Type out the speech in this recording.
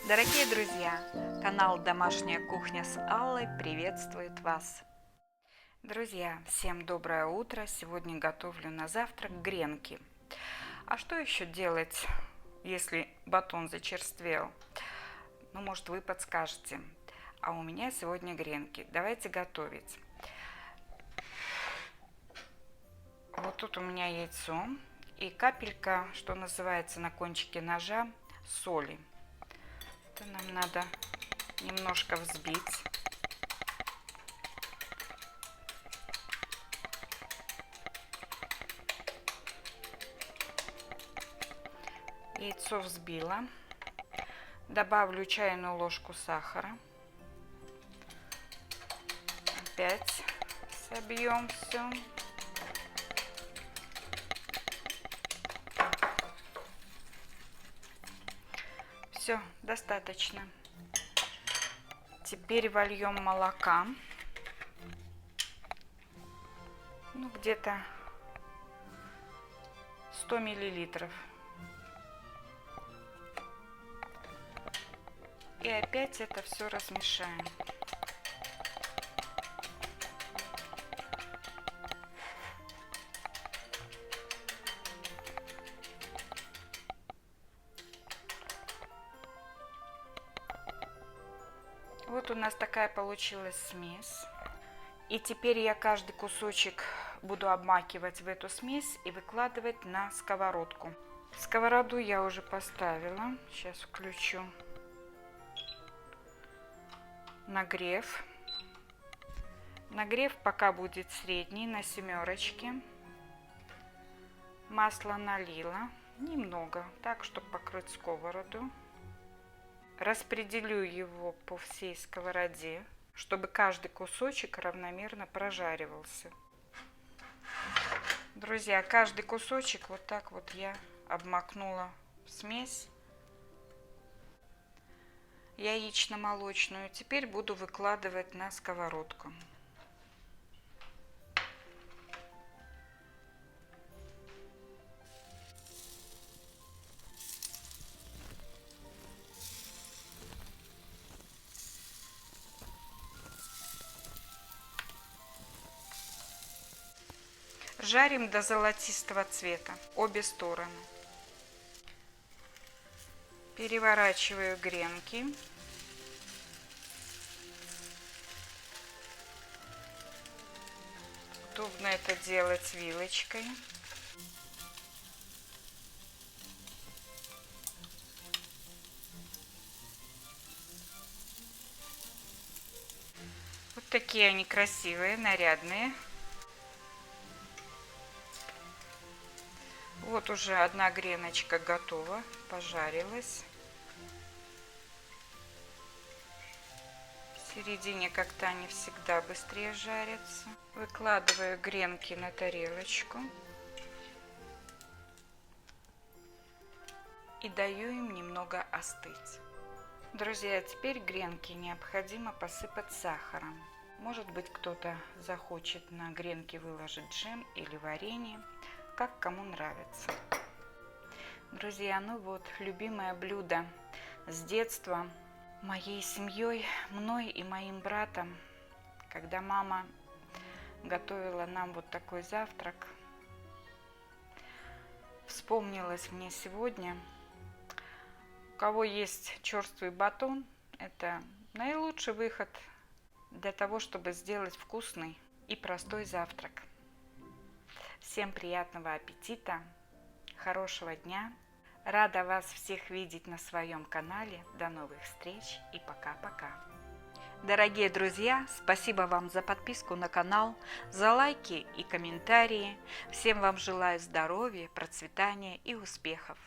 Дорогие друзья, канал «Домашняя кухня» с Аллой приветствует вас. Друзья, всем доброе утро! Сегодня готовлю на завтрак гренки. А что еще делать, если батон зачерствел? Ну, может, вы подскажете. А у меня сегодня гренки. Давайте готовить. Вот тут у меня яйцо и капелька, что называется, на кончике ножа соли. Это нам надо немножко взбить. Яйцо взбила. Добавлю чайную ложку сахара. Опять собьем все. Все, достаточно. Теперь вольем молока. Ну, где-то 100 миллилитров. И опять это все размешаем. Вот у нас такая получилась смесь. И теперь я каждый кусочек буду обмакивать в эту смесь и выкладывать на сковородку. Сковороду я уже поставила. Сейчас включу нагрев. Нагрев пока будет средний, на 7. Масло налила немного, так, чтобы покрыть сковороду. Распределю его по всей сковороде, чтобы каждый кусочек равномерно прожаривался. Друзья, каждый кусочек вот так вот я обмакнула в смесь яично-молочную. Теперь буду выкладывать на сковородку. Жарим до золотистого цвета обе стороны. Переворачиваю гренки. Удобно это делать вилочкой. Вот такие они красивые, нарядные. Вот уже одна греночка готова, пожарилась. В середине как-то они всегда быстрее жарятся. Выкладываю гренки на тарелочку. И даю им немного остыть. Друзья, теперь гренки необходимо посыпать сахаром. Может быть, кто-то захочет на гренки выложить джем или варенье, как кому нравится. Друзья, ну вот, любимое блюдо с детства моей семьей, мной и моим братом, когда мама готовила нам вот такой завтрак. Вспомнилось мне сегодня. У кого есть черствый батон, это наилучший выход для того, чтобы сделать вкусный и простой завтрак. Всем приятного аппетита, хорошего дня. Рада вас всех видеть на своем канале. До новых встреч и пока-пока. Дорогие друзья, спасибо вам за подписку на канал, за лайки и комментарии. Всем вам желаю здоровья, процветания и успехов.